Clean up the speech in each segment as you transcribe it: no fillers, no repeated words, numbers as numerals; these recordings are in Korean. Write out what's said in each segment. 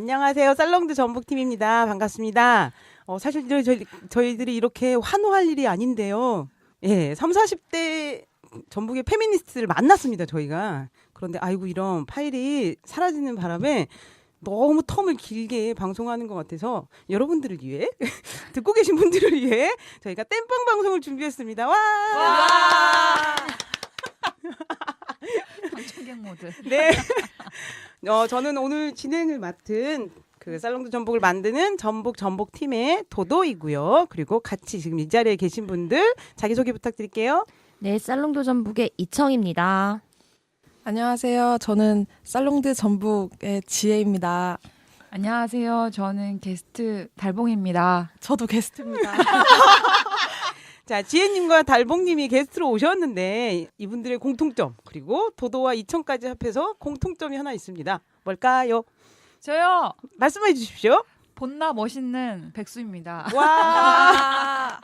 안녕하세요. 살롱드 전북팀입니다. 반갑습니다. 사실 저희들이 이렇게 환호할 일이 아닌데요. 예, 30, 40대 전북의 페미니스트를 만났습니다, 저희가. 그런데 아이고 이런 파일이 사라지는 바람에 너무 텀을 길게 방송하는 것 같아서 여러분들을 위해 듣고 계신 분들을 위해 저희가 땜빵 방송을 준비했습니다. 와! 방청객 모드. 네. 저는 오늘 진행을 맡은 그 살롱드 전북을 만드는 전북팀의 도도이고요. 그리고 같이 지금 이 자리에 계신 분들 자기소개 부탁드릴게요. 네, 살롱도 전북의 이청입니다. 안녕하세요. 저는 살롱드 전북의 지혜입니다. 안녕하세요. 저는 게스트 달봉입니다. 저도 게스트입니다. 자, 지혜님과 달봉님이 게스트로 오셨는데 이분들의 공통점 그리고 도도와 이청까지 합해서 공통점이 하나 있습니다. 뭘까요? 저요. 말씀해 주십시오. 본나 멋있는 백수입니다. 와.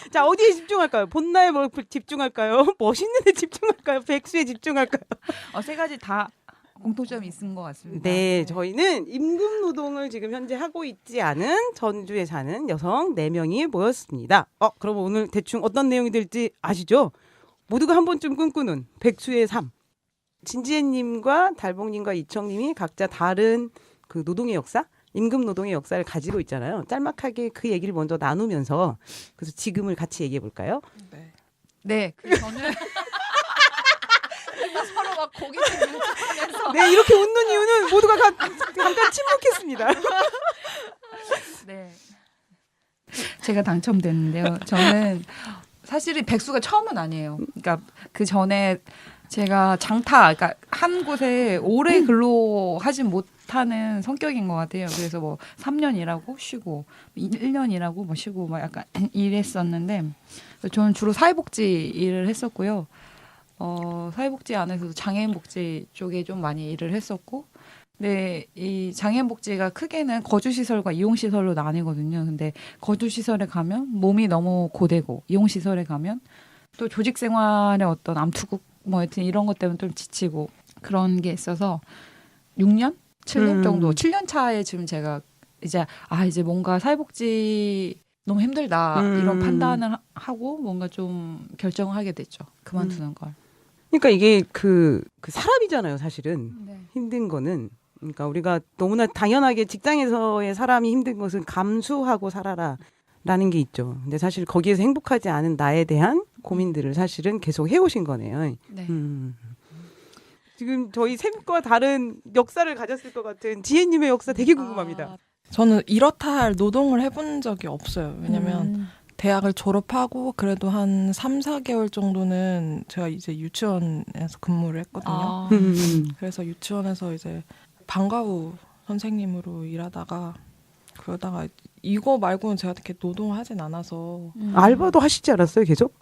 자, 어디에 집중할까요? 본나에 집중할까요? 멋있는 데 집중할까요? 백수에 집중할까요? 세 가지 다 공통점이 있는 것 같습니다. 네, 저희는 임금 노동을 지금 현재 하고 있지 않은 전주에 사는 여성 4명이 모였습니다. 그럼 오늘 대충 어떤 내용이 될지 아시죠? 모두가 한 번쯤 꿈꾸는 백수의 삶. 진지혜님과 달봉님과 이청님이 각자 다른 그 노동의 역사, 임금 노동의 역사를 가지고 있잖아요. 짤막하게 그 얘기를 먼저 나누면서 그래서 지금을 같이 얘기해 볼까요? 네, 그래서 저는 서로 막 고개를 눈치면서 네, 이렇게 웃는 이유는 모두가 잠깐 침묵했습니다. 네. 제가 당첨됐는데요. 저는 사실은 백수가 처음은 아니에요. 그러니까 그 전에 제가 그러니까 한 곳에 오래 근로하진 못하는 성격인 것 같아요. 그래서 뭐 3년 일하고 쉬고 1년 일하고 뭐 쉬고 막 약간 이랬었는데 저는 주로 사회복지 일을 했었고요. 사회복지 안에서도 장애인복지 쪽에 좀 많이 일을 했었고, 근데 이 장애인복지가 크게는 거주시설과 이용시설로 나뉘거든요. 근데 거주시설에 가면 몸이 너무 고되고, 이용시설에 가면 또 조직생활의 어떤 암투국 뭐 하여튼 이런 것 때문에 좀 지치고 그런 게 있어서 6년? 7년 정도, 7년 차에 지금 제가 이제 뭔가 사회복지 너무 힘들다 이런 판단을 하고 뭔가 좀 결정을 하게 됐죠. 그만두는 걸. 그러니까 이게 그 사람이잖아요, 사실은. 네. 힘든 거는. 그러니까 우리가 너무나 당연하게 직장에서의 사람이 힘든 것은 감수하고 살아라라는 게 있죠. 근데 사실 거기에서 행복하지 않은 나에 대한 고민들을 사실은 계속 해오신 거네요. 네. 지금 저희 셋과 다른 역사를 가졌을 것 같은 지혜님의 역사 되게 궁금합니다. 저는 이렇다 할 노동을 해본 적이 없어요. 왜냐면 대학을 졸업하고 그래도 한 3, 4개월 정도는 제가 이제 유치원에서 근무를 했거든요. 그래서 유치원에서 이제 방과후 선생님으로 일하다가 그러다가 이거 말고는 제가 이렇게 노동을 하진 않아서 알바도 하시지 않았어요, 계속?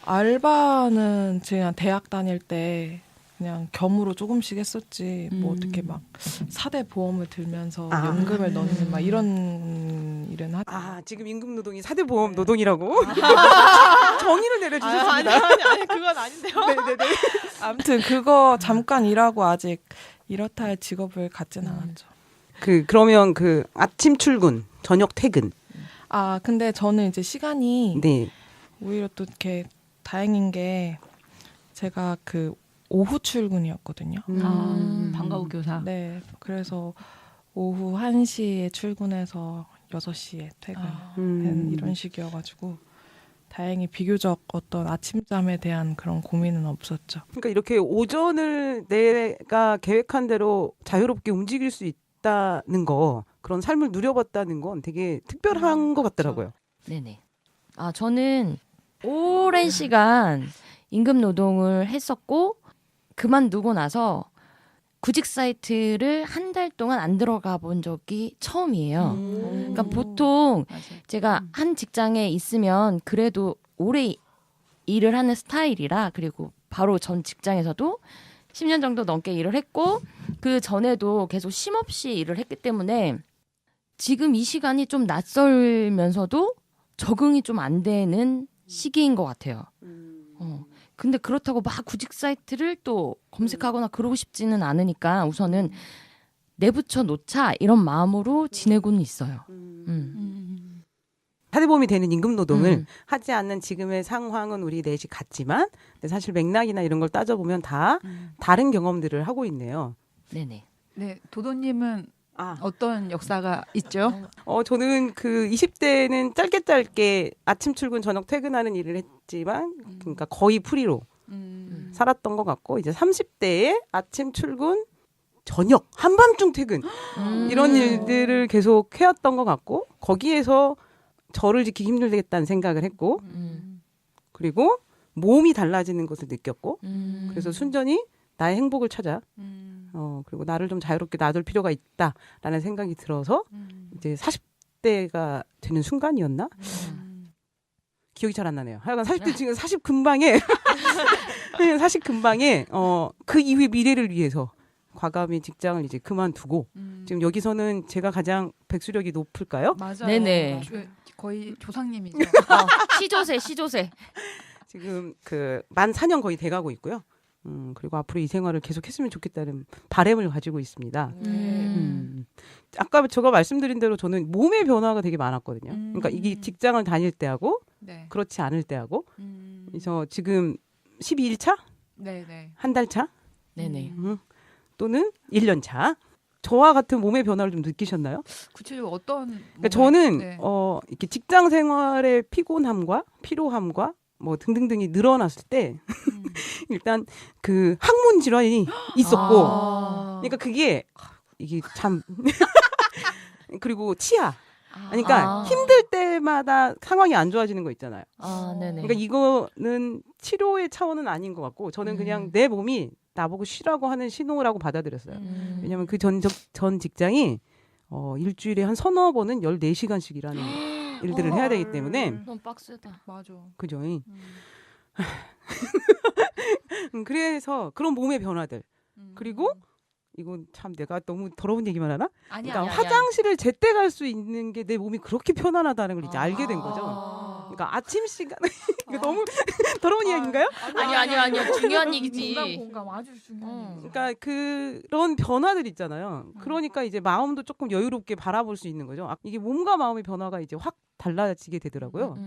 알바는 제가 대학 다닐 때 그냥 겸으로 조금씩 했었지 뭐 어떻게 막 4대 보험을 들면서 연금을 넣는 막 이런 일은 하지. 지금 임금 노동이 4대 보험 노동이라고? 정의를 내려주셨습니다. 아니 그건 아닌데요. 네네네. 아무튼 그거 잠깐 일하고 아직 이렇다 할 직업을 갖진 않았죠. 그러면 아침 출근, 저녁 퇴근. 근데 저는 이제 시간이 네. 오히려 또 이렇게 다행인 게 제가 오후 출근이었거든요. 방과후 교사. 네, 그래서 오후 1시에 출근해서 6시에 퇴근하는 이런 식이어가지고 다행히 비교적 어떤 아침잠에 대한 그런 고민은 없었죠. 그러니까 이렇게 오전을 내가 계획한 대로 자유롭게 움직일 수 있다는 거, 그런 삶을 누려봤다는 건 되게 특별한 것 같더라고요. 네네. 저는 오랜 시간 임금 노동을 했었고 그만두고 나서 구직 사이트를 한 달 동안 안 들어가 본 적이 처음이에요. 그러니까 보통 맞아요. 제가 한 직장에 있으면 그래도 오래 일을 하는 스타일이라, 그리고 바로 전 직장에서도 10년 정도 넘게 일을 했고 그 전에도 계속 쉼없이 일을 했기 때문에 지금 이 시간이 좀 낯설면서도 적응이 좀 안 되는 시기인 것 같아요. 근데 그렇다고 막 구직 사이트를 또 검색하거나 그러고 싶지는 않으니까 우선은 내붙여 놓자 이런 마음으로 지내고는 있어요. 사대보험이 되는 임금 노동을 음. 하지 않는 지금의 상황은 우리 넷이 같지만 근데 사실 맥락이나 이런 걸 따져보면 다 다른 경험들을 하고 있네요. 네네. 네, 도도님은 아, 어떤 역사가 있죠? 저는 그 20대는 짧게 아침 출근 저녁 퇴근하는 일을 했지만 그러니까 거의 프리로 살았던 것 같고 이제 30대에 아침 출근 저녁 한밤중 퇴근 이런 일들을 계속 해왔던 것 같고 거기에서 저를 지키기 힘들겠다는 생각을 했고 그리고 몸이 달라지는 것을 느꼈고 그래서 순전히 나의 행복을 찾아 그리고 나를 좀 자유롭게 놔둘 필요가 있다라는 생각이 들어서 이제 40대가 되는 순간이었나? 기억이 잘 안 나네요. 하여간 40대 지금 40 근방에 40 근방에 그 이후의 미래를 위해서 과감히 직장을 이제 그만두고 지금 여기서는 제가 가장 백수력이 높을까요? 맞아요. 네네. 거의 조상님이죠. 시조새. 지금 만 4년 거의 돼가고 있고요. 그리고 앞으로 이 생활을 계속했으면 좋겠다는 바람을 가지고 있습니다. 아까 제가 말씀드린 대로 저는 몸의 변화가 되게 많았거든요. 그러니까 이게 직장을 다닐 때하고 네. 그렇지 않을 때하고 그래서 지금 12일 차? 네네. 한 달 차? 네네. 또는 1년 차? 저와 같은 몸의 변화를 좀 느끼셨나요? 구체적으로 어떤? 그러니까 저는 네. 이렇게 직장 생활의 피곤함과 피로함과 뭐 등등등이 늘어났을 때 일단 그 항문 질환이 있었고 그러니까 그게 이게 참 그리고 치아 그러니까 힘들 때마다 상황이 안 좋아지는 거 있잖아요. 네네. 그러니까 이거는 치료의 차원은 아닌 것 같고 저는 그냥 내 몸이 나보고 쉬라고 하는 신호라고 받아들였어요. 왜냐하면 그 전 직장이 일주일에 한 서너 번은 14시간씩 일하는 일들을 해야 되기 때문에 너무 빡세다. 맞아. 그죠. 그래서 그런 몸의 변화들 그리고 이건 참 내가 너무 더러운 얘기만 하나? 그러니까 화장실을 제때 갈 수 있는 게 내 몸이 그렇게 편안하다는 걸 이제 알게 된 거죠. 그러니까 아침 시간에 이거 너무 더러운 이야기인가요? 아니요. 중요한 얘기지. 공감 아주 중요한 얘기죠. 그러니까 그런 변화들 있잖아요. 그러니까 이제 마음도 조금 여유롭게 바라볼 수 있는 거죠. 이게 몸과 마음의 변화가 이제 확 달라지게 되더라고요.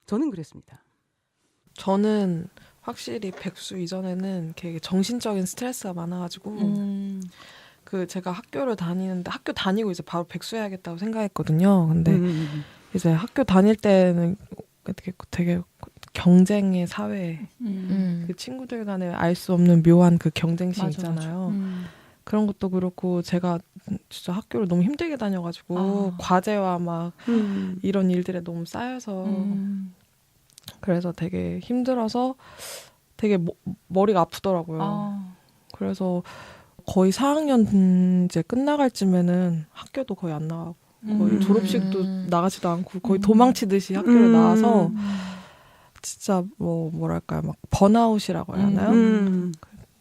저는 그랬습니다. 저는 확실히 백수 이전에는 되게 정신적인 스트레스가 많아가지고 그 제가 학교를 다니는데 학교 다니고 이제 바로 백수해야겠다고 생각했거든요. 근데 이제 학교 다닐 때는 되게 경쟁의 사회, 그 친구들 간에 알 수 없는 묘한 그 경쟁심 있잖아요. 그런 것도 그렇고 제가 진짜 학교를 너무 힘들게 다녀가지고 과제와 막 이런 일들에 너무 쌓여서 그래서 되게 힘들어서 되게 머리가 아프더라고요. 그래서 거의 4학년 이제 끝나갈 쯤에는 학교도 거의 안 나가고 거의 졸업식도 나가지도 않고 거의 도망치듯이 학교를 나와서 진짜 뭐랄까요 막 번아웃이라고 해야 하나요?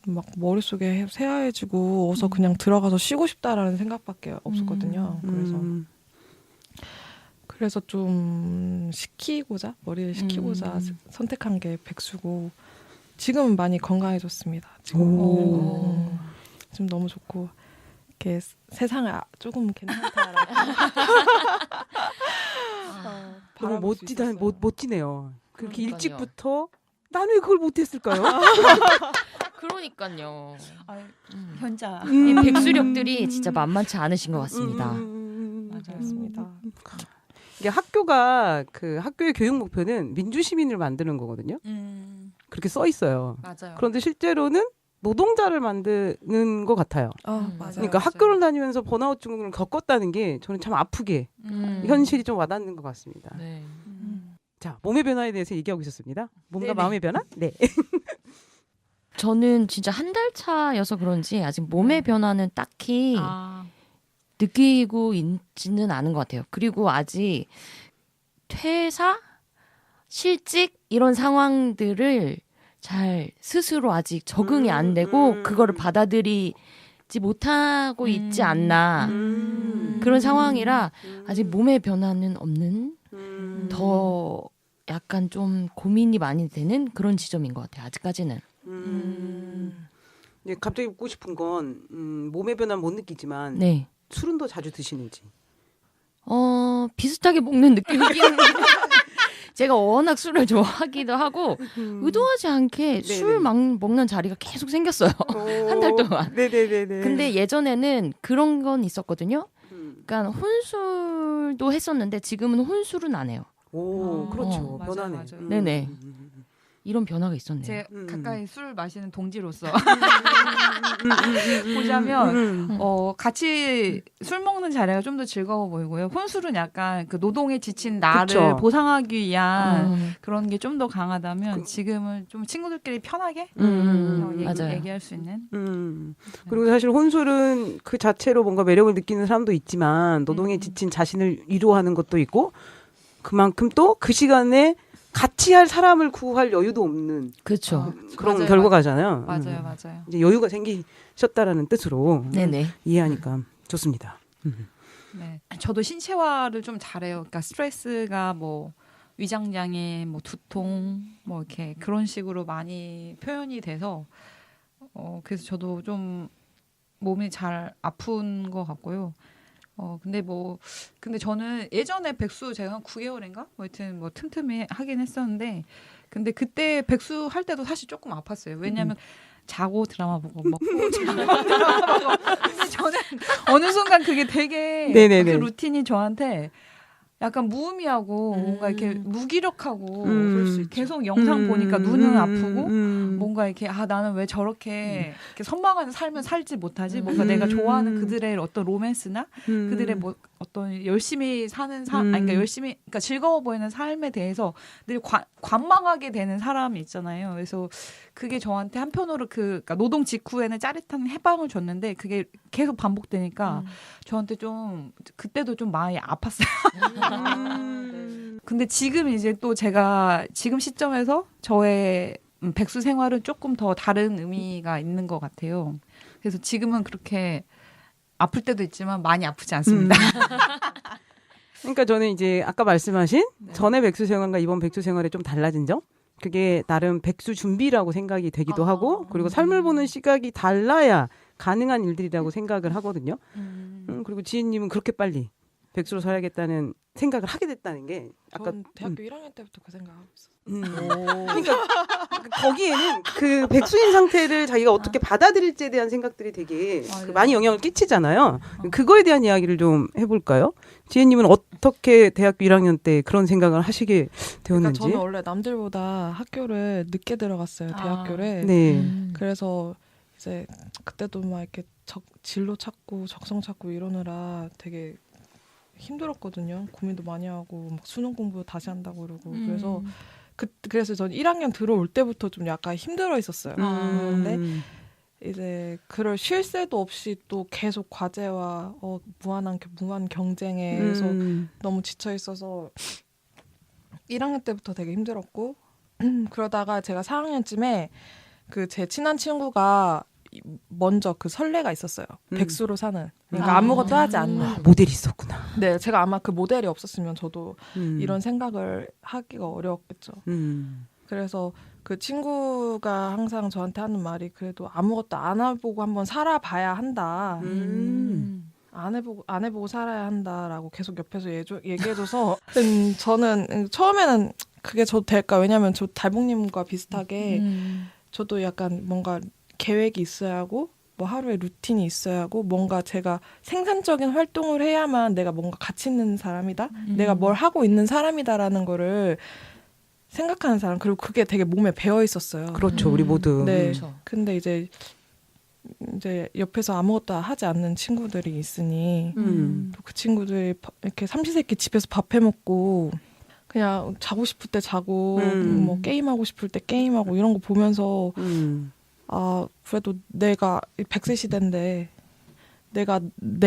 막 머릿속에 새하얘지고 어서 그냥 들어가서 쉬고 싶다라는 생각밖에 없었거든요. 그래서 좀 머리를 식히고자 선택한 게 백수고 지금은 많이 건강해졌습니다. 지금 너무 좋고 이렇게 세상을 조금 괜찮다라고 너무 바라볼 수 멋지네요. 그렇게 그러니까요. 일찍부터 난 왜 그걸 못했을까요? 그러니까요. 현자. 이 백수력들이 진짜 만만치 않으신 것 같습니다. 맞았습니다. 이게 학교의 교육 목표는 민주 시민을 만드는 거거든요. 그렇게 써 있어요. 맞아요. 그런데 실제로는 노동자를 만드는 것 같아요. 맞아요. 그러니까 학교를 다니면서 번아웃 증후군을 겪었다는 게 저는 참 아프게 현실이 좀 와닿는 것 같습니다. 네. 자, 몸의 변화에 대해서 얘기하고 있었습니다. 몸과 네네. 마음의 변화? 네. 저는 진짜 한 달 차여서 그런지 아직 몸의 변화는 딱히 아. 느끼고 있지는 않은 것 같아요. 그리고 아직 퇴사, 실직 이런 상황들을 잘 스스로 아직 적응이 안 되고 그거를 받아들이지 못하고 있지 않나 그런 상황이라 아직 몸의 변화는 없는 더 약간 좀 고민이 많이 되는 그런 지점인 것 같아요. 아직까지는. 네, 갑자기 묻고 싶은 건 몸의 변화는 못 느끼지만 네. 술은 더 자주 드시는지. 비슷하게 먹는 느낌이긴 한데 제가 워낙 술을 좋아하기도 하고 의도하지 않게 술 먹는 자리가 계속 생겼어요. 한 달 동안. 네네네네. 근데 예전에는 그런 건 있었거든요. 그러니까 혼술도 했었는데 지금은 혼술은 안 해요. 오, 그렇죠. 맞아요, 변하네. 맞아요. 네네. 이런 변화가 있었네요. 제 음. 가까이 술 마시는 동지로서 보자면 같이 술 먹는 자리가 좀 더 즐거워 보이고요. 혼술은 약간 그 노동에 지친 나를 그쵸. 보상하기 위한 그 그런 게 좀 더 강하다면 지금은 좀 친구들끼리 편하게 맞아요. 얘기할 수 있는. 그리고 사실 혼술은 그 자체로 뭔가 매력을 느끼는 사람도 있지만 노동에 지친 자신을 위로하는 것도 있고 그만큼 또 그 시간에 같이 할 사람을 구할 여유도 없는 그렇죠. 그런 맞아요, 결과가잖아요. 맞아요, 맞아요. 이제 여유가 생기셨다라는 뜻으로 네네. 이해하니까 좋습니다. 네, 저도 신체화를 좀 잘해요. 그러니까 스트레스가 뭐 위장장애, 뭐 두통, 뭐 이렇게 그런 식으로 많이 표현이 돼서 그래서 저도 좀 몸이 잘 아픈 것 같고요. 근데 저는 예전에 백수 제가 한 9개월인가? 뭐 하여튼 뭐 틈틈이 하긴 했었는데, 근데 그때 백수 할 때도 사실 조금 아팠어요. 왜냐면 자고 드라마 보고 먹고 자고 드라마 보고. 근데 저는 어느 순간 그게 되게 네네네. 그 루틴이 저한테 약간 무의미하고 뭔가 이렇게 무기력하고 그럴 수 있죠. 계속 영상 보니까 눈은 아프고 뭔가 이렇게 나는 왜 저렇게 이렇게 선망하는 삶을 살지 못하지? 뭔가 내가 좋아하는 그들의 어떤 로맨스나 그들의 뭐 어떤 열심히 사는 삶, 아니, 그러니까 즐거워 보이는 삶에 대해서 늘 관망하게 되는 사람이 있잖아요. 그래서 그게 저한테 한편으로 그러니까 노동 직후에는 짜릿한 해방을 줬는데 그게 계속 반복되니까 저한테 좀 그때도 좀 많이 아팠어요. 근데 지금 이제 또 제가 지금 시점에서 저의 백수 생활은 조금 더 다른 의미가 있는 것 같아요. 그래서 지금은 그렇게 아플 때도 있지만 많이 아프지 않습니다. 그러니까 저는 이제 아까 말씀하신 전에 백수 생활과 이번 백수 생활에 좀 달라진 점? 그게 나름 백수 준비라고 생각이 되기도 하고 그리고 삶을 보는 시각이 달라야 가능한 일들이라고 생각을 하거든요. 그리고 지혜님은 그렇게 빨리 백수로 살아야겠다는 생각을 하게 됐다는 게 아까 전 대학교 1학년 때부터 그 생각하고 있어요. 그러니까 거기에는 그 백수인 상태를 자기가 어떻게 받아들일지에 대한 생각들이 되게 그 많이 영향을 끼치잖아요. 그거에 대한 이야기를 좀 해볼까요? 지혜님은 어떻게 대학교 1학년 때 그런 생각을 하시게 그러니까 되었는지? 저는 원래 남들보다 학교를 늦게 들어갔어요. 대학교를. 네. 그래서 이제 그때도 막 이렇게 진로 찾고 적성 찾고 이러느라 되게 힘들었거든요. 고민도 많이 하고 막 수능 공부 다시 한다고 그러고 그래서 전 1학년 들어올 때부터 좀 약간 힘들어 있었어요. 근데 이제 그럴 쉴 새도 없이 또 계속 과제와 무한 경쟁에서 너무 지쳐 있어서 1학년 때부터 되게 힘들었고 그러다가 제가 4학년쯤에 그 제 친한 친구가 먼저 그 선례가 있었어요. 백수로 사는. 그러니까 아무것도 하지 않는. 모델이 있었구나. 네, 제가 아마 그 모델이 없었으면 저도 이런 생각을 하기가 어려웠겠죠. 그래서 그 친구가 항상 저한테 하는 말이 그래도 아무것도 안 해보고 한번 살아봐야 한다. 안 해보고 살아야 한다라고 계속 옆에서 얘기해줘서 저는 처음에는 그게 저도 될까? 왜냐면 저 달봉님과 비슷하게 저도 약간 뭔가 계획이 있어야 하고 뭐 하루에 루틴이 있어야 하고 뭔가 제가 생산적인 활동을 해야만 내가 뭔가 가치 있는 사람이다. 내가 뭘 하고 있는 사람이다라는 거를 생각하는 사람. 그리고 그게 되게 몸에 배어 있었어요. 그렇죠. 우리 모두. 네. 그렇죠. 근데 이제 옆에서 아무것도 하지 않는 친구들이 있으니 또 그 친구들이 이렇게 삼시세끼 집에서 밥 해먹고 그냥 자고 싶을 때 자고 뭐 게임하고 싶을 때 게임하고 이런 거 보면서 그래도 내가 100세 시대인데 내가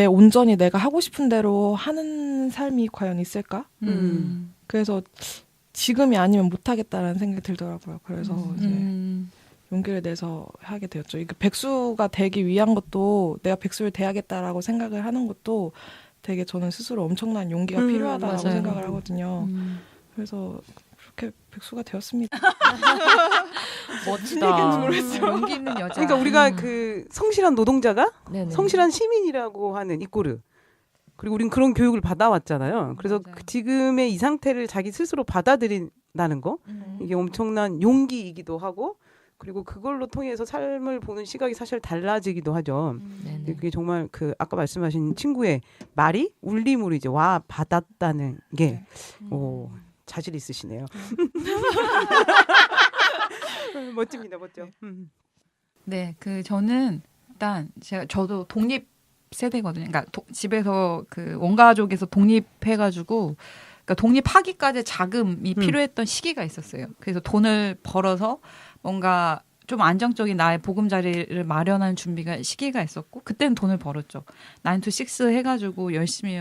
온전히 내가 하고 싶은 대로 하는 삶이 과연 있을까? 그래서 지금이 아니면 못하겠다라는 생각이 들더라고요. 그래서 이제 용기를 내서 하게 되었죠. 이게 백수가 되기 위한 것도 내가 백수를 돼야겠다라고 생각을 하는 것도 되게 저는 스스로 엄청난 용기가 필요하다고 맞아요. 생각을 하거든요. 그래서 그렇게 백수가 되었습니다. 멋지다. 용기 있는 여자. 그러니까 우리가 그 성실한 노동자가 네네. 성실한 시민이라고 하는 이 꼴을 그리고 우린 그런 교육을 받아왔잖아요. 그래서 맞아요. 지금의 이 상태를 자기 스스로 받아들인다는 거 이게 엄청난 용기이기도 하고 그리고 그걸로 통해서 삶을 보는 시각이 사실 달라지기도 하죠. 근데 그게 정말 그 아까 말씀하신 친구의 말이 울림으로 이제 와 받았다는 게 자질 있으시네요. 멋집니다, 멋져. 네, 그 저는 일단 저도 독립 세대거든요. 그러니까 집에서 그 원가족에서 독립해가지고 그러니까 독립하기까지 자금이 필요했던 시기가 있었어요. 그래서 돈을 벌어서 뭔가 좀 안정적인 나의 보금자리를 마련하는 준비가 시기가 있었고 그때는 돈을 벌었죠. 9 to 6 해가지고 열심히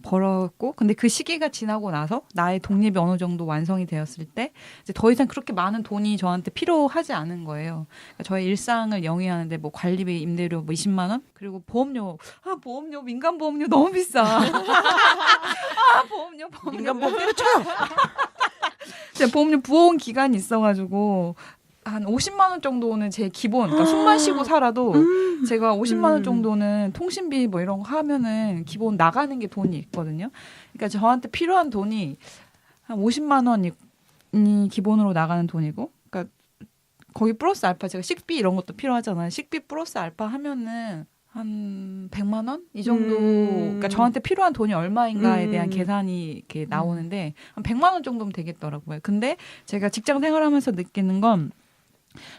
벌었고 근데 그 시기가 지나고 나서 나의 독립이 어느 정도 완성이 되었을 때 이제 더 이상 그렇게 많은 돈이 저한테 필요하지 않은 거예요. 그러니까 저의 일상을 영위하는데 뭐 관리비, 임대료 뭐 20만 원 그리고 보험료 보험료 민간 보험료 너무 비싸. 보험료 민간 보험 때려쳐요. 제가 보험료 부어온 기간이 있어가지고 한 50만 원 정도는 제 기본, 그러니까 숨만 쉬고 살아도 제가 50만 원 정도는 통신비 뭐 이런 거 하면은 기본 나가는 게 돈이 있거든요. 그러니까 저한테 필요한 돈이 한 50만 원이 기본으로 나가는 돈이고, 그러니까 거기 플러스 알파 제가 식비 이런 것도 필요하잖아요. 식비 플러스 알파 하면은 한 100만 원? 이 정도, 그러니까 저한테 필요한 돈이 얼마인가에 대한 계산이 이렇게 나오는데 한 100만 원 정도면 되겠더라고요. 근데 제가 직장 생활하면서 느끼는 건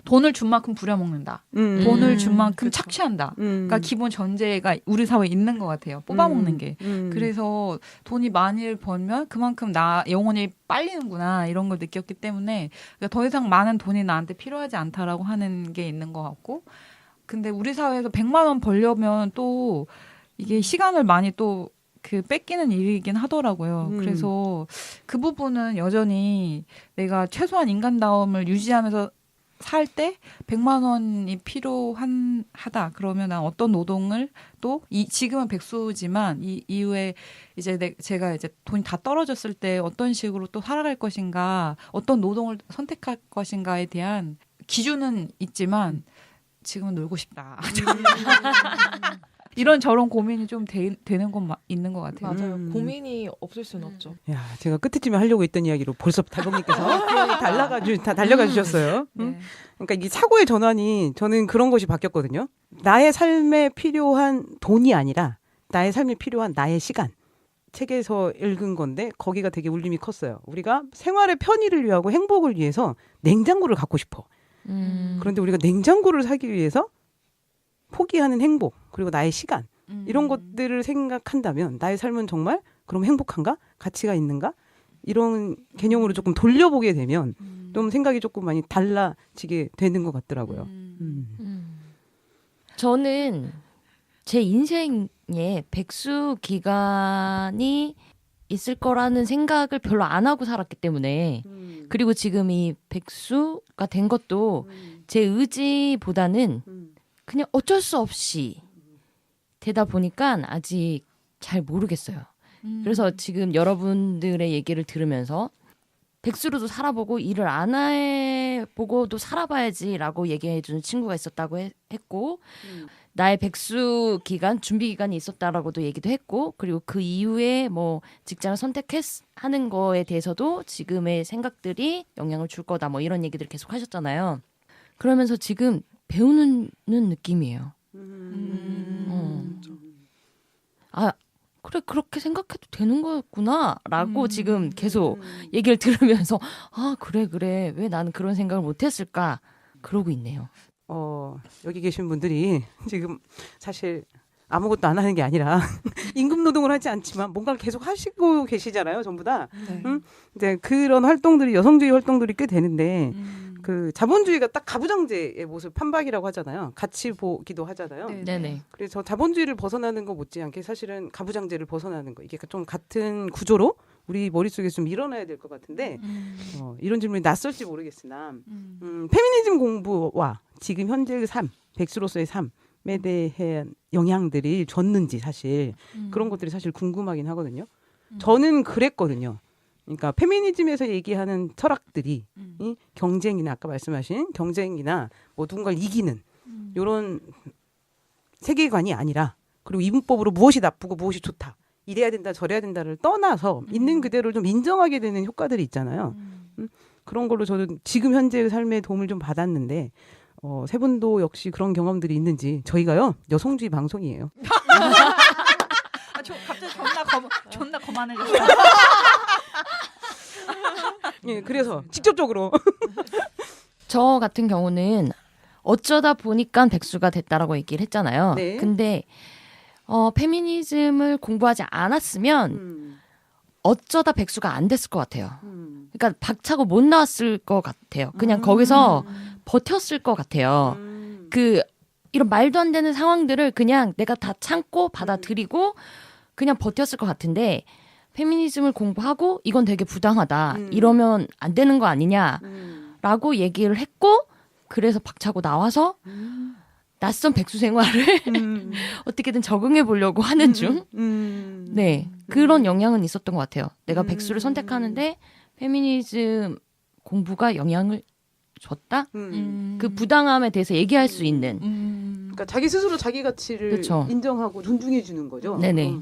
돈을 준 만큼 부려먹는다. 돈을 준 만큼 그쵸. 착취한다. 그러니까 기본 전제가 우리 사회에 있는 것 같아요. 뽑아먹는 게. 그래서 돈이 많이 벌면 그만큼 나 영혼이 빨리는구나 이런 걸 느꼈기 때문에 그러니까 더 이상 많은 돈이 나한테 필요하지 않다라고 하는 게 있는 것 같고 근데 우리 사회에서 100만 원 벌려면 또 이게 시간을 많이 또 그 뺏기는 일이긴 하더라고요. 그래서 그 부분은 여전히 내가 최소한 인간다움을 유지하면서 살 때 100만 원이 필요하다. 그러면 난 어떤 노동을 또 지금은 백수지만 이 이후에 이제 제가 이제 돈이 다 떨어졌을 때 어떤 식으로 또 살아갈 것인가, 어떤 노동을 선택할 것인가에 대한 기준은 있지만 지금은 놀고 싶다. 이런 저런 고민이 좀 되는 건 있는 것 같아요. 맞아요. 고민이 없을 수는 없죠. 야, 제가 끝에쯤에 하려고 했던 이야기로 벌써 달봉님께서 달려가 주셨어요. 네. 그러니까 이 사고의 전환이 저는 그런 것이 바뀌었거든요. 나의 삶에 필요한 돈이 아니라 나의 삶에 필요한 나의 시간. 책에서 읽은 건데 거기가 되게 울림이 컸어요. 우리가 생활의 편의를 위하고 행복을 위해서 냉장고를 갖고 싶어. 그런데 우리가 냉장고를 사기 위해서 포기하는 행복 그리고 나의 시간 이런 것들을 생각한다면 나의 삶은 정말 그럼 행복한가? 가치가 있는가? 이런 개념으로 조금 돌려보게 되면 좀 생각이 조금 많이 달라지게 되는 것 같더라고요. 저는 제 인생에 백수 기간이 있을 거라는 생각을 별로 안 하고 살았기 때문에 그리고 지금 이 백수가 된 것도 제 의지보다는 그냥 어쩔 수 없이 되다 보니까 아직 잘 모르겠어요. 그래서 지금 여러분들의 얘기를 들으면서 백수로도 살아보고 일을 안 해보고도 살아봐야지라고 얘기해주는 친구가 있었다고 했고 나의 백수 기간, 준비 기간이 있었다라고도 얘기도 했고 그리고 그 이후에 뭐 직장을 선택하는 거에 대해서도 지금의 생각들이 영향을 줄 거다 뭐 이런 얘기들을 계속 하셨잖아요. 그러면서 지금 배우는 느낌이에요. 아 그래 그렇게 생각해도 되는 거였구나라고 지금 계속 얘기를 들으면서 아 그래 왜 나는 그런 생각을 못했을까 그러고 있네요. 여기 계신 분들이 지금 사실 아무것도 안 하는 게 아니라 임금 노동을 하지 않지만 뭔가를 계속 하시고 계시잖아요, 전부 다. 네. 이제 그런 활동들이 여성주의 활동들이 꽤 되는데 그 자본주의가 딱 가부장제의 모습 판박이라고 하잖아요. 같이 보기도 하잖아요. 네네. 그래서 자본주의를 벗어나는 거 못지않게 사실은 가부장제를 벗어나는 거 이게 좀 같은 구조로 우리 머릿속에 좀 일어나야 될 것 같은데 이런 질문이 낯설지 모르겠으나 페미니즘 공부와 지금 현재의 삶, 백수로서의 삶에 대한 영향들이 줬는지 사실 그런 것들이 사실 궁금하긴 하거든요. 저는 그랬거든요. 그러니까 페미니즘에서 얘기하는 철학들이 음. 이 경쟁이나 아까 말씀하신 경쟁이나 뭐 누군가를 이기는 이런 세계관이 아니라 그리고 이분법으로 무엇이 나쁘고 무엇이 좋다 이래야 된다 저래야 된다를 떠나서 있는 그대로 좀 인정하게 되는 효과들이 있잖아요. 그런 걸로 저는 지금 현재의 삶에 도움을 좀 받았는데 세 분도 역시 그런 경험들이 있는지 저희가요 여성주의 방송이에요. 갑자기 존나 거만해졌어. 예, 그래서 직접적으로 저 같은 경우는 어쩌다 보니까 백수가 됐다라고 얘기를 했잖아요. 네. 근데 페미니즘을 공부하지 않았으면 어쩌다 백수가 안 됐을 것 같아요. 그러니까 박차고 못 나왔을 것 같아요. 그냥 거기서 버텼을 것 같아요. 그 이런 말도 안 되는 상황들을 그냥 내가 다 참고 받아들이고 그냥 버텼을 것 같은데 페미니즘을 공부하고 이건 되게 부당하다. 이러면 안 되는 거 아니냐라고 얘기를 했고 그래서 박차고 나와서 낯선 백수 생활을 어떻게든 적응해 보려고 하는 중. 네. 그런 영향은 있었던 것 같아요. 내가 백수를 선택하는데 페미니즘 공부가 영향을 줬다? 그 부당함에 대해서 얘기할 수 있는. 그러니까 자기 스스로 자기 가치를 그쵸. 인정하고 존중해 주는 거죠. 네네.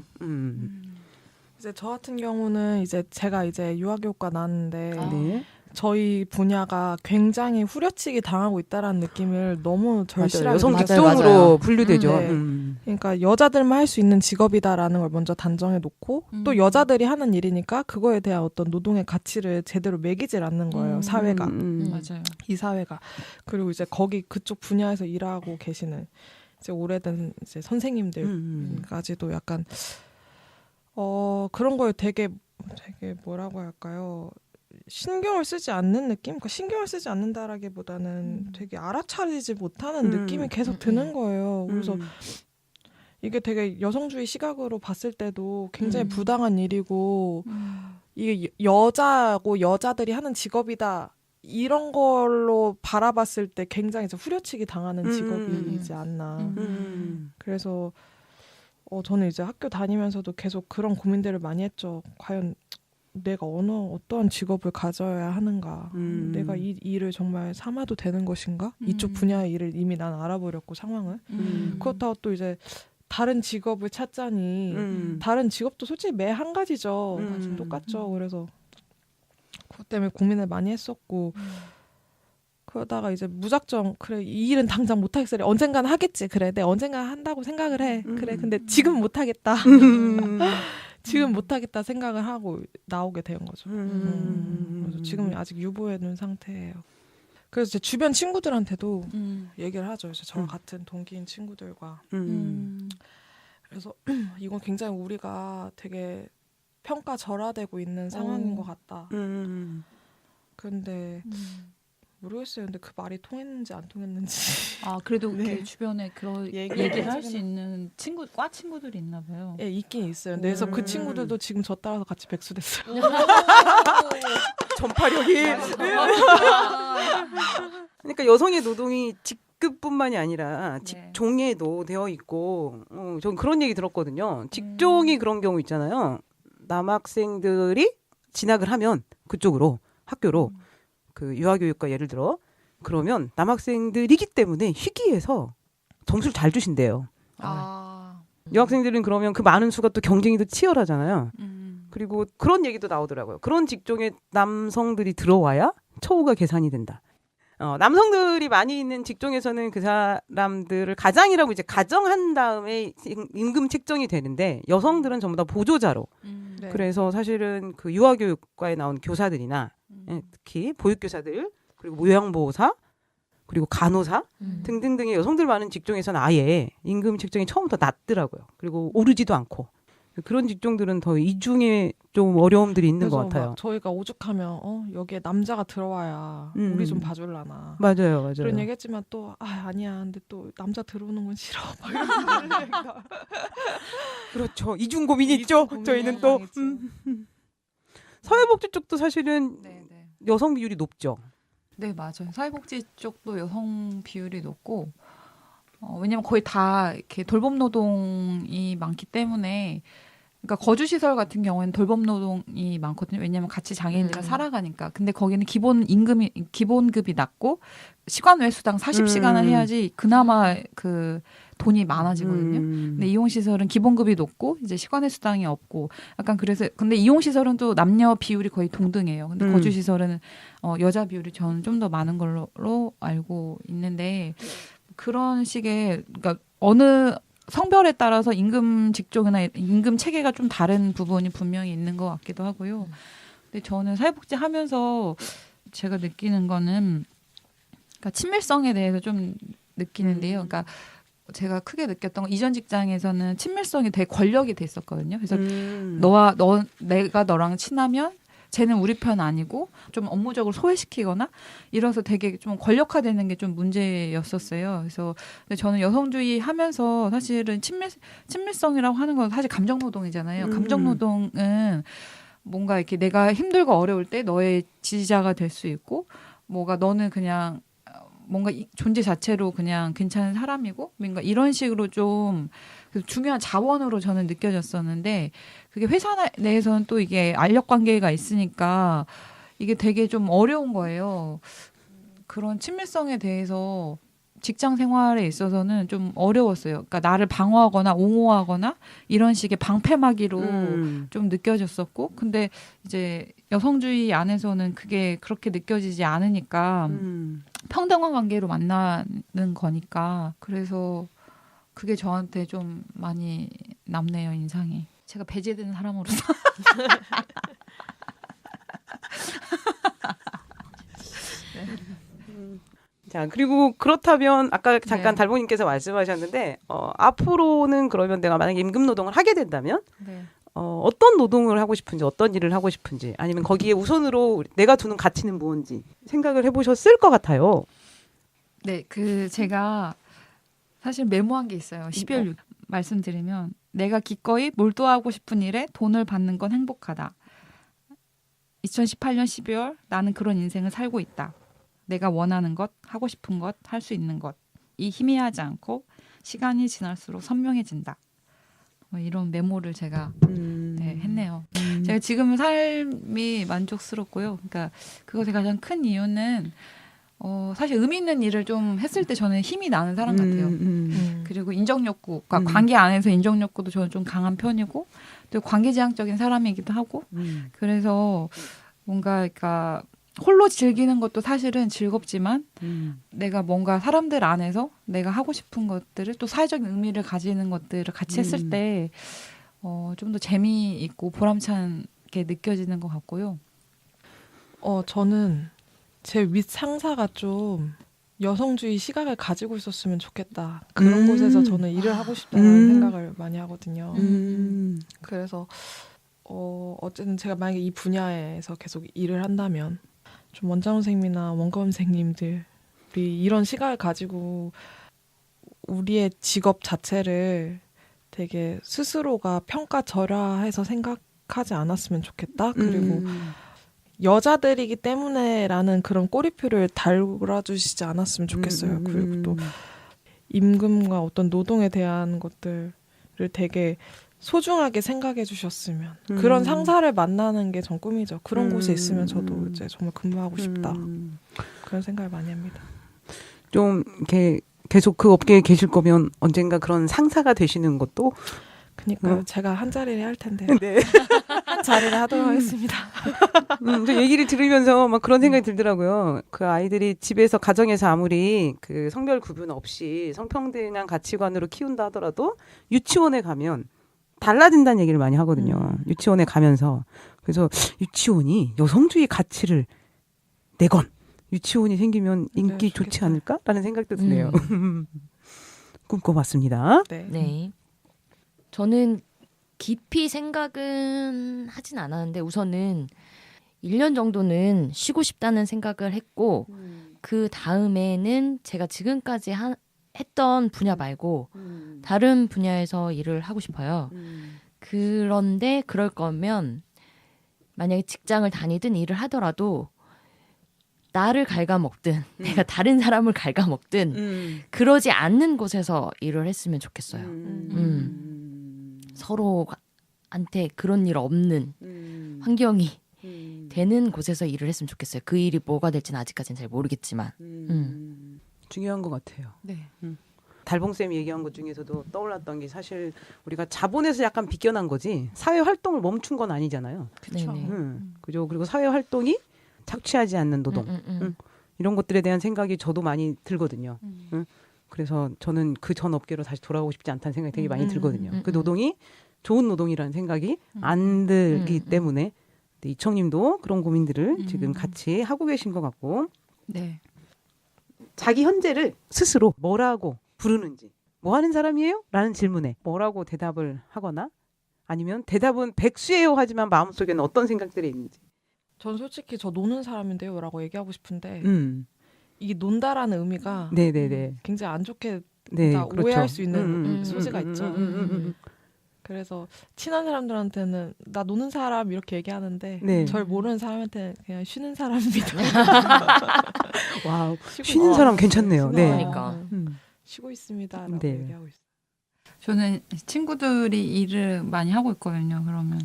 이제 저 같은 경우는 이제 제가 이제 유아교육과 나왔는데 네. 저희 분야가 굉장히 후려치기 당하고 있다라는 느낌을 너무 절실하게 여성 맞아요, 직종으로 맞아요. 분류되죠. 네. 그러니까 여자들만 할 수 있는 직업이다라는 걸 먼저 단정해 놓고 또 여자들이 하는 일이니까 그거에 대한 어떤 노동의 가치를 제대로 매기질 않는 거예요. 사회가. 맞아요. 이 사회가. 그리고 이제 거기 그쪽 분야에서 일하고 계시는 이제 오래된 이제 선생님들까지도 약간 그런 거에 되게 뭐라고 할까요? 신경을 쓰지 않는 느낌? 그러니까 신경을 쓰지 않는다라기보다는 되게 알아차리지 못하는 느낌이 계속 드는 거예요. 그래서 이게 되게 여성주의 시각으로 봤을 때도 굉장히 부당한 일이고 이게 여자고 여자들이 하는 직업이다. 이런 걸로 바라봤을 때 굉장히 좀 후려치기 당하는 직업이지 않나. 그래서 저는 이제 학교 다니면서도 계속 그런 고민들을 많이 했죠. 과연 내가 어떠한 직업을 가져야 하는가. 내가 이 일을 정말 삼아도 되는 것인가. 이쪽 분야의 일을 이미 난 알아버렸고 상황을. 그렇다고 또 이제 다른 직업을 찾자니 다른 직업도 솔직히 매 한 가지죠. 다 똑같죠. 그래서 그것 때문에 고민을 많이 했었고 그러다가 이제 무작정 그래 이 일은 당장 못하겠어. 언젠가는 하겠지. 그래 내가 언젠가 한다고 생각을 해. 그래 근데 지금 못하겠다. 지금 못하겠다 생각을 하고 나오게 된 거죠. 그래서 지금은 아직 유보해 놓은 상태예요. 그래서 제 주변 친구들한테도 얘기를 하죠. 이제 저와 같은 동기인 친구들과. 그래서 이건 굉장히 우리가 되게 평가절하되고 있는 상황인 것 같다. 그런데 모르겠어요. 근데 그 말이 통했는지 안 통했는지. 아 그래도 네. 그 주변에 그런 얘기를 얘기를 할 수 있는 과 친구들이 있나 봐요. 예, 있긴 있어요. 근데 그래서 그 친구들도 지금 저 따라서 같이 백수됐어요. 전파력이. 그러니까 여성의 노동이 직급뿐만이 아니라 직종에도 되어 있고, 전 그런 얘기 들었거든요. 직종이 그런 경우 있잖아요. 남학생들이 진학을 하면 그쪽으로 학교로 그 유아교육과 예를 들어 그러면 남학생들이기 때문에 희귀해서 점수를 잘 주신대요. 여학생들은 그러면 그 많은 수가 또 경쟁이 더 치열하잖아요. 그리고 그런 얘기도 나오더라고요. 그런 직종에 남성들이 들어와야 처우가 개선이 된다. 남성들이 많이 있는 직종에서는 그 사람들을 가장이라고 이제 가정한 다음에 임금 책정이 되는데 여성들은 전부 다 보조자로. 네. 그래서 사실은 그 유아교육과에 나온 교사들이나 특히 보육교사들 그리고 요양보호사 그리고 간호사 등등등의 여성들 많은 직종에서는 아예 임금 책정이 처음부터 낮더라고요. 그리고 오르지도 않고 그런 직종들은 더 이중에 좀 어려움들이 있는 것 같아요. 막 저희가 오죽하면 여기에 남자가 들어와야 우리 좀 봐줄라나. 맞아요. 그런 얘기했지만 또 아니야. 근데 또 남자 들어오는 건 싫어. 그렇죠. 이중 고민이 있죠. 저희는 또 사회복지 쪽도 사실은 여성 비율이 높죠. 네, 맞아요. 사회복지 쪽도 여성 비율이 높고, 왜냐면 거의 다 이렇게 돌봄 노동이 많기 때문에 그러니까 거주 시설 같은 경우에는 돌봄 노동이 많거든요. 왜냐하면 같이 장애인들이랑 살아가니까. 근데 거기는 기본급이 낮고 시간 외 수당 40시간을 해야지 그나마 그 돈이 많아지거든요. 근데 이용 시설은 기본급이 높고 이제 시간 외 수당이 없고 약간 그래서 근데 이용 시설은 또 남녀 비율이 거의 동등해요. 근데 거주 시설은 여자 비율이 저는 좀 더 많은 걸로 알고 있는데 그런 식의 그러니까 어느 성별에 따라서 임금 직종이나 임금 체계가 좀 다른 부분이 분명히 있는 것 같기도 하고요. 근데 저는 사회복지 하면서 제가 느끼는 거는 그러니까 친밀성에 대해서 좀 느끼는데요. 그러니까 제가 크게 느꼈던 건 이전 직장에서는 친밀성이 되게 권력이 돼 있었거든요. 그래서 내가 너랑 친하면 쟤는 우리 편 아니고 좀 업무적으로 소외시키거나 이래서 되게 좀 권력화되는 게 좀 문제였었어요. 그래서 근데 저는 여성주의 하면서 사실은 친밀성이라고 하는 건 사실 감정노동이잖아요. 감정노동은 뭔가 이렇게 내가 힘들고 어려울 때 너의 지지자가 될 수 있고 뭐가 너는 그냥 뭔가 존재 자체로 그냥 괜찮은 사람이고 뭔가 이런 식으로 좀 중요한 자원으로 저는 느껴졌었는데 그게 회사 내에서는 또 이게 알력 관계가 있으니까 이게 되게 좀 어려운 거예요. 그런 친밀성에 대해서 직장 생활에 있어서는 좀 어려웠어요. 그러니까 나를 방어하거나 옹호하거나 이런 식의 방패막이로 좀 느껴졌었고 근데 이제 여성주의 안에서는 그게 그렇게 느껴지지 않으니까 평등한 관계로 만나는 거니까 그래서 그게 저한테 좀 많이 남네요, 인상이. 제가 배제되는 사람으로서. 자, 그리고 그렇다면 아까 잠깐 네. 달보님께서 말씀하셨는데 앞으로는 그러면 내가 만약에 임금 노동을 하게 된다면 네. 어떤 노동을 하고 싶은지 어떤 일을 하고 싶은지 아니면 거기에 우선으로 내가 두는 가치는 뭔지 생각을 해보셨을 것 같아요. 네, 제가 사실 메모한 게 있어요. 12월 6일 말씀드리면 내가 기꺼이 몰두하고 싶은 일에 돈을 받는 건 행복하다. 2018년 12월 나는 그런 인생을 살고 있다. 내가 원하는 것, 하고 싶은 것, 할 수 있는 것. 이 희미하지 않고 시간이 지날수록 선명해진다. 뭐 이런 메모를 제가 네, 했네요. 제가 지금 삶이 만족스럽고요. 그러니까 그것의 가장 큰 이유는 사실 의미 있는 일을 좀 했을 때 저는 힘이 나는 사람 같아요. 그리고 인정 욕구, 그러니까 관계 안에서 인정 욕구도 저는 좀 강한 편이고 또 관계지향적인 사람이기도 하고 그래서 뭔가 그러니까 홀로 즐기는 것도 사실은 즐겁지만 내가 뭔가 사람들 안에서 내가 하고 싶은 것들을 또 사회적인 의미를 가지는 것들을 같이 했을 때 좀 더 재미있고 보람찬게 느껴지는 것 같고요. 저는 제 윗 상사가 좀 여성주의 시각을 가지고 있었으면 좋겠다. 그런 곳에서 저는 일을 하고 싶다는 생각을 많이 하거든요. 그래서 어쨌든 제가 만약에 이 분야에서 계속 일을 한다면 좀 원장 선생님이나 원가 선생님들이 이런 시각을 가지고 우리의 직업 자체를 되게 스스로가 평가절하해서 생각하지 않았으면 좋겠다. 그리고 여자들이기 때문에라는 그런 꼬리표를 달아주시지 않았으면 좋겠어요. 그리고 또 임금과 어떤 노동에 대한 것들을 되게 소중하게 생각해 주셨으면 그런 상사를 만나는 게 전 꿈이죠. 그런 곳에 있으면 저도 이제 정말 근무하고 싶다. 그런 생각을 많이 합니다. 좀 이렇게 계속 그 업계에 계실 거면 언젠가 그런 상사가 되시는 것도 그러니까 제가 한 자리를 할 텐데 네. 한 자리를 하도록 하겠습니다. 저 얘기를 들으면서 막 그런 생각이 들더라고요. 그 아이들이 집에서 가정에서 아무리 그 성별 구분 없이 성평등한 가치관으로 키운다 하더라도 유치원에 가면 달라진다는 얘기를 많이 하거든요. 유치원에 가면서. 그래서 유치원이 여성주의 가치를 내건 유치원이 생기면 인기 네, 좋지 않을까라는 생각도 드네요. 꿈꿔봤습니다. 네. 네. 저는 깊이 생각은 하진 않았는데 우선은 1년 정도는 쉬고 싶다는 생각을 했고 그 다음에는 제가 지금까지 했던 분야 말고 다른 분야에서 일을 하고 싶어요. 그런데 그럴 거면 만약에 직장을 다니든 일을 하더라도 나를 갉아먹든 내가 다른 사람을 갉아먹든 그러지 않는 곳에서 일을 했으면 좋겠어요. 서로 사람한테 그런 일 없는 환경이 되는 곳에서 일을 했으면 좋겠어요. 그 일이 뭐가 될지는 아직까지는 잘 모르겠지만. 중요한 것 같아요. 네. 달봉쌤이 얘기한 것 중에서도 떠올랐던 게 사실 우리가 자본에서 약간 비껴난 거지 사회 활동을 멈춘 건 아니잖아요. 네네. 그죠. 그리고 사회 활동이 착취하지 않는 노동 이런 것들에 대한 생각이 저도 많이 들거든요. 그래서 저는 그 전 업계로 다시 돌아오고 싶지 않다는 생각이 되게 많이 들거든요. 그 노동이 좋은 노동이라는 생각이 안 들기 때문에 네, 이청님도 그런 고민들을 지금 같이 하고 계신 것 같고 네. 자기 현재를 스스로 뭐라고 부르는지 뭐 하는 사람이에요? 라는 질문에 뭐라고 대답을 하거나 아니면 대답은 백수예요 하지만 마음속에는 어떤 생각들이 있는지 전 솔직히 저 노는 사람인데요 라고 얘기하고 싶은데 이게 논다라는 의미가 네네네 굉장히 안 좋게 네, 다 그렇죠. 오해할 수 있는 소지가 있죠. 음. 그래서 친한 사람들한테는 나 노는 사람 이렇게 얘기하는데 네. 절 모르는 사람한테는 그냥 쉬는 사람입니다. 와우 쉬는 사람 괜찮네요. 네. 그러니까. 쉬고 있습니다라고 네. 얘기하고 있어요. 저는 친구들이 일을 많이 하고 있거든요. 그러면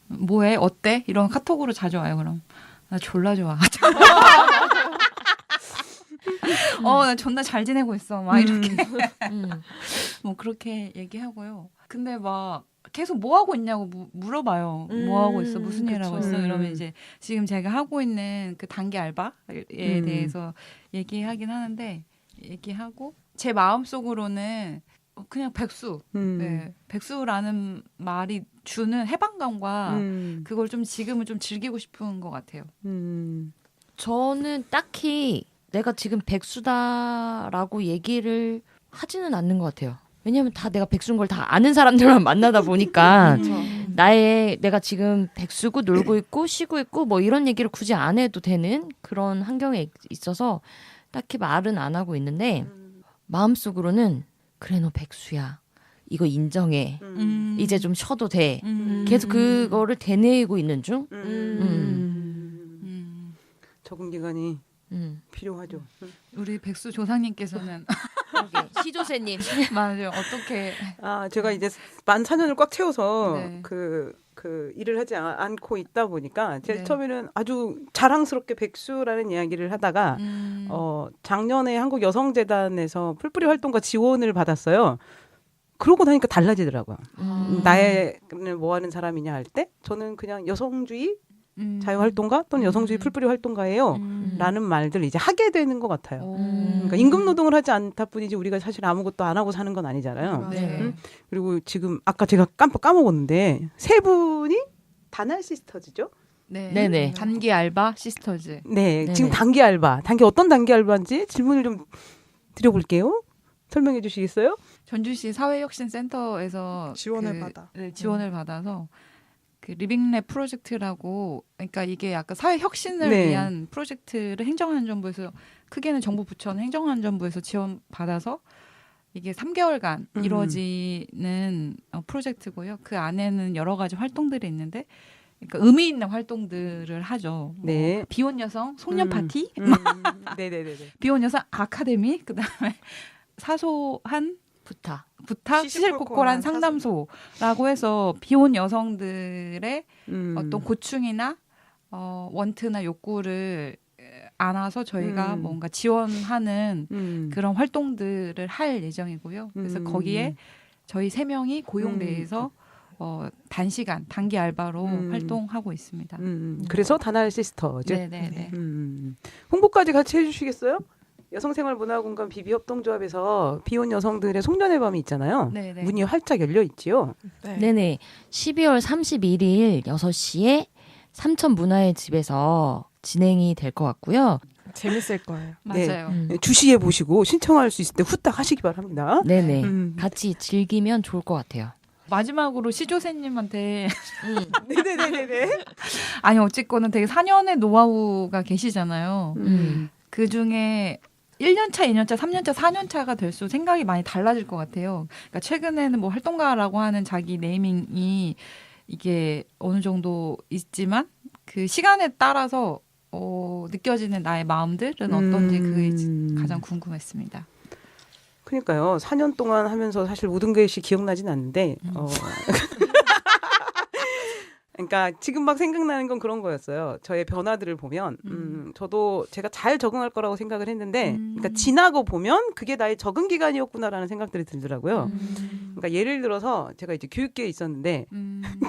뭐해? 어때? 이런 카톡으로 자주 와요. 그럼 나 졸라 좋아. 나 존나 잘 지내고 있어. 막 이렇게 뭐 그렇게 얘기하고요. 근데 막 계속 뭐 하고 있냐고 물어봐요. 뭐 하고 있어? 무슨 일 하고 있어? 이러면 이제 지금 제가 하고 있는 그 단기 알바에 대해서 얘기하긴 하는데 얘기하고 제 마음속으로는 그냥 백수. 네. 백수라는 말이 주는 해방감과 그걸 좀 지금은 좀 즐기고 싶은 것 같아요. 저는 딱히 내가 지금 백수다라고 얘기를 하지는 않는 것 같아요. 왜냐하면 다 내가 백수인 걸 다 아는 사람들만 만나다 보니까 내가 지금 백수고 놀고 있고 쉬고 있고 뭐 이런 얘기를 굳이 안 해도 되는 그런 환경에 있어서 딱히 말은 안 하고 있는데 마음속으로는 그래 너 백수야. 이거 인정해. 이제 좀 쉬어도 돼. 계속 그거를 되뇌이고 있는 중. 적응 기간이 필요하죠. 우리 백수 조상님께서는 시조새님. 맞아요. 어떻게 제가 이제 만 4년을 꽉 채워서 네. 그 일을 하지 않고 있다 보니까 제일 네. 처음에는 아주 자랑스럽게 백수라는 이야기를 하다가 작년에 한국 여성재단에서 풀뿌리 활동가 지원을 받았어요. 그러고 나니까 달라지더라고요. 나는 뭐 하는 사람이냐 할 때 저는 그냥 여성주의 자유활동가 또는 여성주의 풀뿌리 활동가예요. 라는 말들 이제 하게 되는 것 같아요. 그러니까 임금노동을 하지 않다 뿐이지 우리가 사실 아무것도 안 하고 사는 건 아니잖아요. 네. 그리고 지금 아까 제가 깜빡 까먹었는데 세 분이 다날 시스터즈죠? 네. 네네. 단기 알바 시스터즈. 네, 네네. 지금 단기 알바. 어떤 단기 알바인지 질문을 좀 드려볼게요. 설명해 주시겠어요? 전주시 사회혁신센터에서 지원을 받아. 네, 지원을 받아서 그 리빙랩 프로젝트라고 그러니까 이게 약간 사회 혁신을 네. 위한 프로젝트를 행정안전부에서 크게는 정부 부처는 행정안전부에서 지원 받아서 이게 3개월간 이루어지는 프로젝트고요. 그 안에는 여러 가지 활동들이 있는데 그러니까 의미 있는 활동들을 하죠. 네. 뭐 비혼 여성 송년 파티, 네네네. 비혼 여성 아카데미, 그다음에 사소한 부탁. 시실코콜한 상담소라고 해서 비혼 여성들의 어떤 고충이나 원트나 욕구를 안아서 저희가 뭔가 지원하는 그런 활동들을 할 예정이고요. 그래서 거기에 저희 3명이 고용돼서 단시간 단기 알바로 활동하고 있습니다. 그래서 다날 시스터즈. 네네네. 홍보까지 같이 해주시겠어요? 여성생활문화공간 비비협동조합에서 비혼 여성들의 송년 앨범이 있잖아요. 네네. 문이 활짝 열려 있지요. 네. 네네. 12월 31일 6시에 삼천 문화의 집에서 진행이 될 것 같고요. 재밌을 거예요. 맞아요. 네, 주시해 보시고 신청할 수 있을 때 후딱 하시기 바랍니다. 네네. 같이 즐기면 좋을 것 같아요. 마지막으로 시조새님한테 네네네네. 아니 어쨌거나 되게 4년의 노하우가 계시잖아요. 그 중에 1년차, 2년차, 3년차, 4년차가 될수록 생각이 많이 달라질 것 같아요. 그러니까 최근에는 뭐 활동가라고 하는 자기 네이밍이 이게 어느 정도 있지만 그 시간에 따라서 느껴지는 나의 마음들은 어떤지 그게 가장 궁금했습니다. 그러니까요. 4년 동안 하면서 사실 모든 것이 기억나진 않는데 그러니까 지금 막 생각나는 건 그런 거였어요. 저의 변화들을 보면 저도 제가 잘 적응할 거라고 생각을 했는데 그러니까 지나고 보면 그게 나의 적응 기간이었구나라는 생각들이 들더라고요. 그러니까 예를 들어서 제가 이제 교육계에 있었는데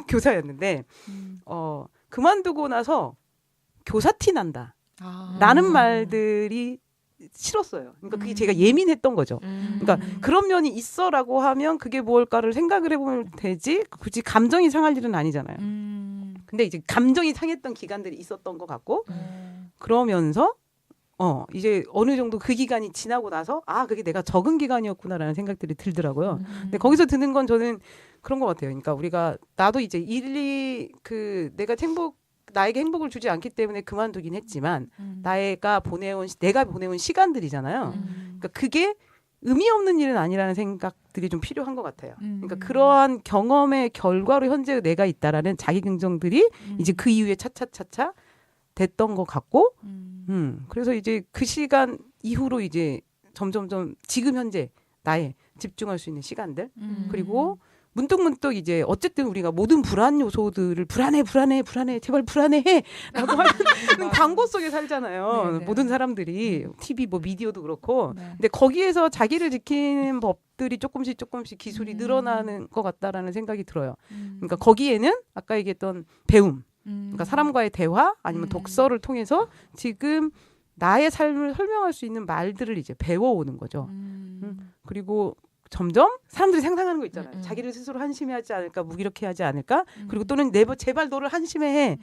교사였는데 그만두고 나서 교사 티 난다 라는 말들이 싫었어요. 그러니까 그게 제가 예민했던 거죠. 그러니까 그런 면이 있어라고 하면 그게 뭘까를 생각을 해보면 되지 굳이 감정이 상할 일은 아니잖아요. 근데 이제 감정이 상했던 기간들이 있었던 것 같고 그러면서 이제 어느 정도 그 기간이 지나고 나서 그게 내가 적응 기간이었구나라는 생각들이 들더라고요. 근데 거기서 드는 건 저는 그런 것 같아요. 그러니까 우리가 나도 이제 나에게 행복을 주지 않기 때문에 그만두긴 했지만 내가 보내온 시간들이잖아요. 그러니까 그게 의미 없는 일은 아니라는 생각들이 좀 필요한 것 같아요. 그러니까 그러한 경험의 결과로 현재 내가 있다라는 자기 긍정들이 이제 그 이후에 차차차차 됐던 것 같고, 그래서 이제 그 시간 이후로 이제 점점점 지금 현재 나의 집중할 수 있는 시간들 그리고 문득문득 이제 어쨌든 우리가 모든 불안 요소들을 불안해 제발 불안해해 라고 하는 광고 속에 살잖아요. 네네. 모든 사람들이 TV 뭐 미디어도 그렇고 근데 거기에서 자기를 지키는 법들이 조금씩 기술이 늘어나는 것 같다라는 생각이 들어요. 그러니까 거기에는 아까 얘기했던 배움 그러니까 사람과의 대화 아니면 독서를 통해서 지금 나의 삶을 설명할 수 있는 말들을 이제 배워오는 거죠. 그리고 점점 사람들이 상상하는 거 있잖아요. 자기를 스스로 한심해하지 않을까, 무기력해하지 않을까. 그리고 또는 제발 너를 한심해.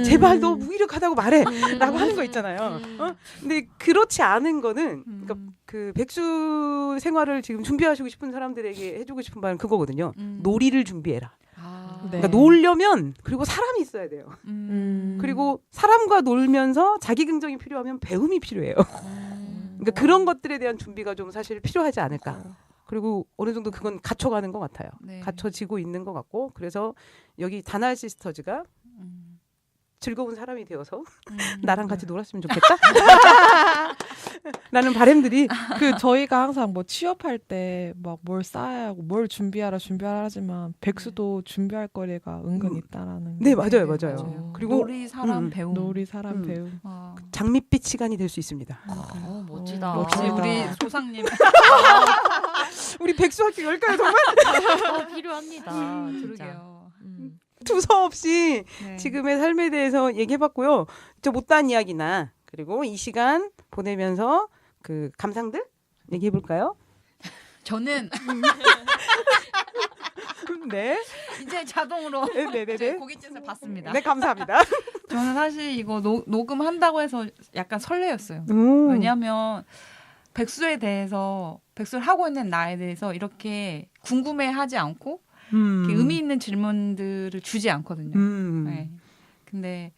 제발 너 무기력하다고 말해.라고 하는 거 있잖아요. 근데 그렇지 않은 거는 그러니까 그 백수 생활을 지금 준비하시고 싶은 사람들에게 해주고 싶은 말은 그거거든요. 놀이를 준비해라. 네. 그러니까 놀려면 그리고 사람이 있어야 돼요. 그리고 사람과 놀면서 자기 긍정이 필요하면 배움이 필요해요. 그러니까 그런 것들에 대한 준비가 좀 사실 필요하지 않을까. 그리고 어느 정도 그건 갖춰가는 것 같아요. 네. 갖춰지고 있는 것 같고 그래서 여기 다날 시스터즈가 즐거운 사람이 되어서 나랑 같이 놀았으면 좋겠다. 라는 바람들이 저희가 항상 뭐 취업할 때 막 뭘 쌓아야 하고 뭘 준비하라 하지만 백수도 준비할 거리가 은근 있다라는. 네, 맞아요. 그리고 놀이 사람 배움. 놀이 사람 배움. 장밋빛 시간이 될 수 있습니다. 멋지다. 멋지다. 우리 소상님. 우리 백수 학교 열까요 정말? 필요합니다. 진짜. 그러게요. 두서없이 네. 지금의 삶에 대해서 얘기해봤고요. 저 못다한 이야기나 그리고 이 시간 보내면서 그 감상들 얘기해볼까요? 저는 네. 이제 자동으로 네네네. 제 고깃짓을 봤습니다. 네, 감사합니다. 저는 사실 이거 녹음한다고 해서 약간 설레었어요. 왜냐하면 백수를 하고 있는 나에 대해서 이렇게 궁금해하지 않고 이렇게 의미 있는 질문들을 주지 않거든요. 네. 근데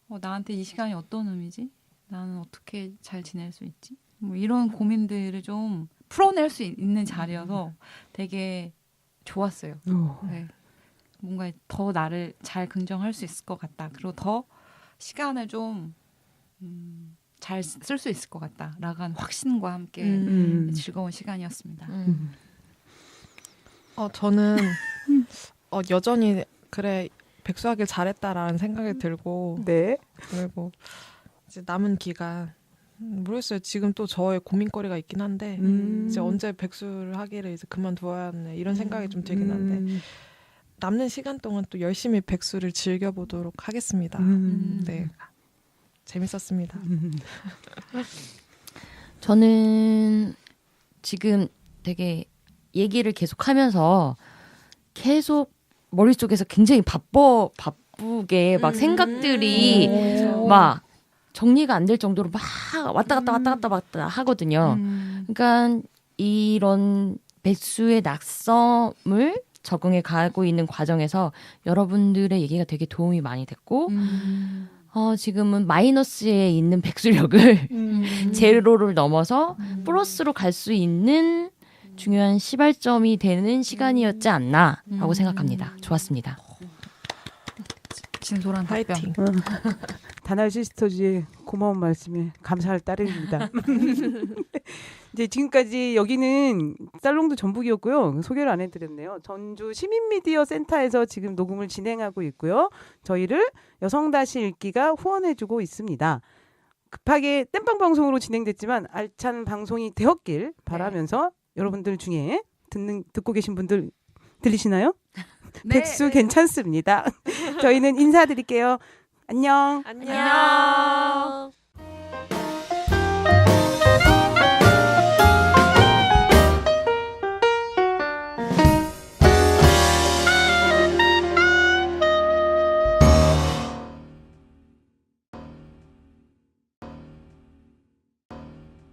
나한테 이 시간이 어떤 의미지? 나는 어떻게 잘 지낼 수 있지? 뭐 이런 고민들을 좀 풀어낼 수 있는 자리여서 되게 좋았어요. 네. 뭔가 더 나를 잘 긍정할 수 있을 것 같다. 그리고 더 시간을 좀 잘 쓸 수 있을 것 같다라는 확신과 함께 즐거운 시간이었습니다. 저는 여전히 그래 백수하길 잘했다라는 생각이 들고 네. 그리고 이제 남은 기간 모르겠어요. 지금 또 저의 고민거리가 있긴 한데 이제 언제 백수를 하기를 이제 그만두어야 하네 이런 생각이 좀 들긴 한데 남는 시간 동안 또 열심히 백수를 즐겨보도록 하겠습니다. 네, 재밌었습니다. 저는 지금 되게 얘기를 계속하면서 계속 머릿속에서 굉장히 바쁘게 막 생각들이 막 정리가 안 될 정도로 막 왔다 갔다 하거든요. 그러니까 이런 백수의 낙섬을 적응해 가고 있는 과정에서 여러분들의 얘기가 되게 도움이 많이 됐고 지금은 마이너스에 있는 백수력을 제로를 넘어서 플러스로 갈 수 있는 중요한 시발점이 되는 시간이었지 않나 하고 생각합니다. 좋았습니다. 진솔한 답변. 파이팅. 다날 시스터즈의 고마운 말씀에 감사할 따름입니다. 이제 지금까지 여기는 살롱도 전북이었고요. 소개를 안 해드렸네요. 전주 시민미디어 센터에서 지금 녹음을 진행하고 있고요. 저희를 여성다시 읽기가 후원해주고 있습니다. 급하게 땜빵 방송으로 진행됐지만 알찬 방송이 되었길 바라면서 여러분들 중에 듣고 계신 분들 들리시나요? 네. 백수 괜찮습니다. 저희는 인사드릴게요. 안녕. 안녕.